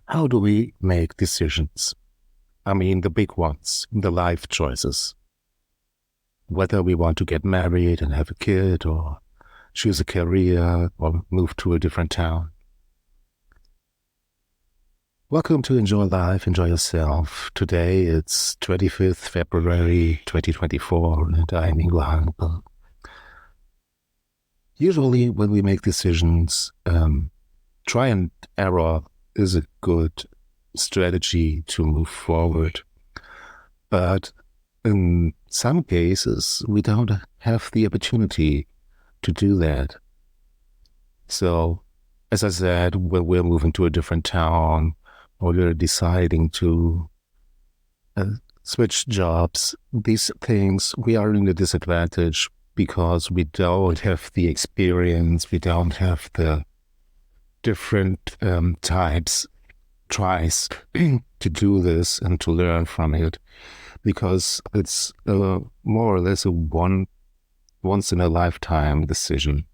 How do we make decisions? I mean, the big ones, the life choices. Whether we want to get married and have a kid, or choose a career, or move to a different town. Welcome to Enjoy Life, Enjoy Yourself. Today it's 25th February 2024, and I'm Ingo Hankel. Usually, when we make decisions, try and error is a good strategy to move forward. But in some cases, we don't have the opportunity to do that. So, as I said, when we're moving to a different town or we're deciding to switch jobs, these things, we are in a disadvantage because we don't have the experience, we don't have the different tries to do this and to learn from it, because it's more or less a once in a lifetime decision.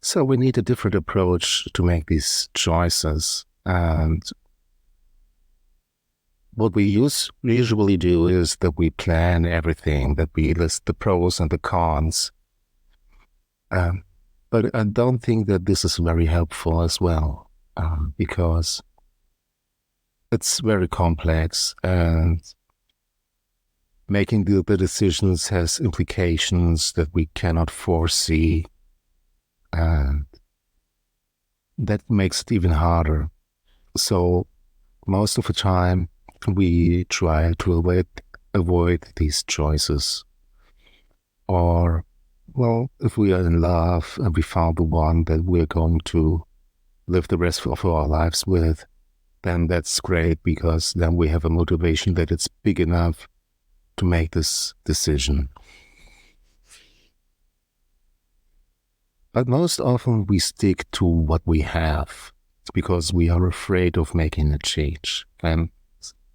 So we need a different approach to make these choices. And what we usually do is that we plan everything, that we list the pros and the cons. But I don't think that this is very helpful as well, because it's very complex, and making the decisions has implications that we cannot foresee, and that makes it even harder. So most of the time we try to avoid these choices. Or, well, if we are in love and we found the one that we're going to live the rest of our lives with, then that's great, because then we have a motivation that it's big enough to make this decision. But most often we stick to what we have because we are afraid of making a change. And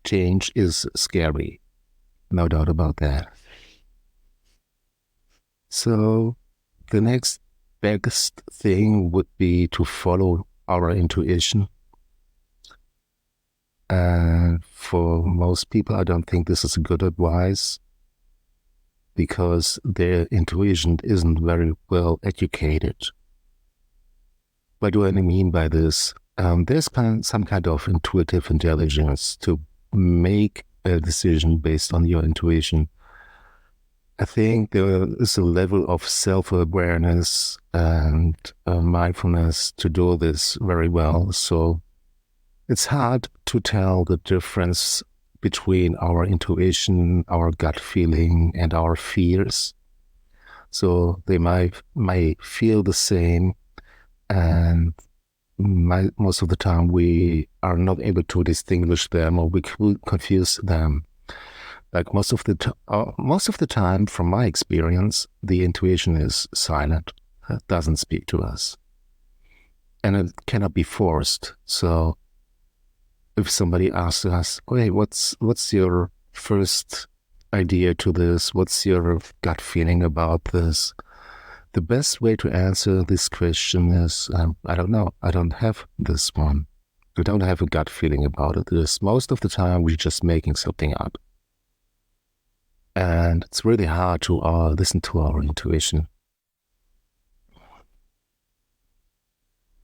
change is scary, no doubt about that. So the next biggest thing would be to follow our intuition. And for most people, I don't think this is a good advice, because their intuition isn't very well educated. What do I mean by this? There's some kind of intuitive intelligence to make a decision based on your intuition. I think there is a level of self-awareness and mindfulness to do this very well. So it's hard to tell the difference between our intuition, our gut feeling, and our fears. So they might feel the same, and most of the time we are not able to distinguish them, or we confuse them. Like most of the time, from my experience, the intuition is silent. It doesn't speak to us, and it cannot be forced. So if somebody asks us, "Hey, what's your first idea to this? What's your gut feeling about this?" The best way to answer this question is, I don't know. I don't have this one. We don't have a gut feeling about it. Because most of the time we're just making something up. And it's really hard to listen to our intuition.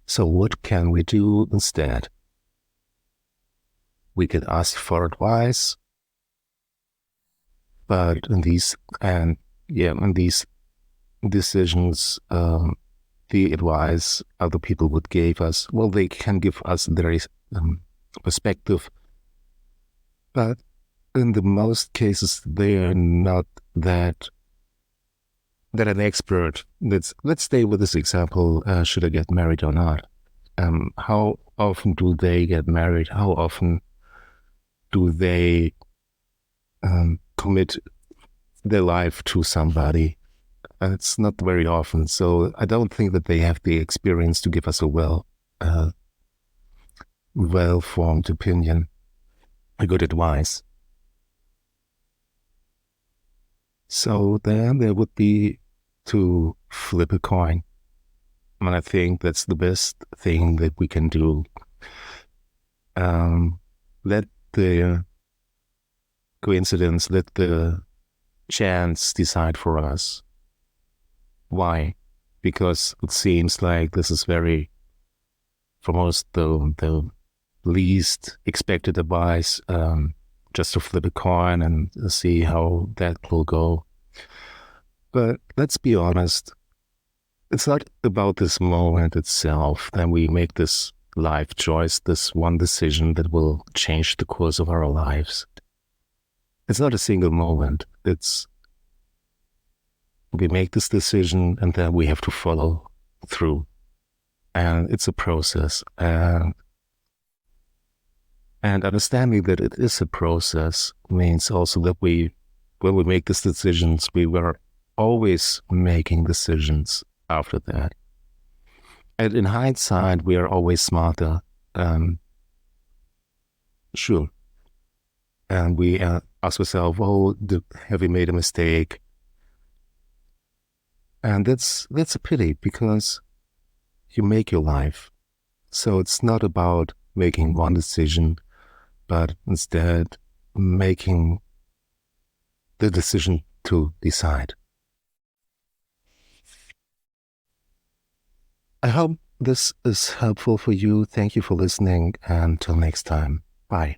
So what can we do instead? We can ask for advice, but in these decisions, the advice other people would give us, well, they can give us their perspective, but in the most cases, they are not that an expert. Let's stay with this example. Should I get married or not? How often do they get married? How often do they commit their life to somebody? It's not very often. So I don't think that they have the experience to give us a well-formed opinion, a good advice. So then there would be to flip a coin. And I think that's the best thing that we can do. Let the coincidence, let the chance decide for us. Why? Because it seems like this is very, for most, the least expected advice, just to flip a coin and see how that will go. But let's be honest, it's not about this moment itself. Then we make this life choice, this one decision that will change the course of our lives. It's not a single moment. We make this decision and then we have to follow through. And it's a process. And understanding that it is a process means also that when we make these decisions, we were always making decisions after that. And in hindsight, we are always smarter. Sure. And we ask ourselves, oh, have we made a mistake? And that's a pity, because you make your life. So it's not about making one decision, but instead making the decision to decide. I hope this is helpful for you. Thank you for listening, and until next time. Bye.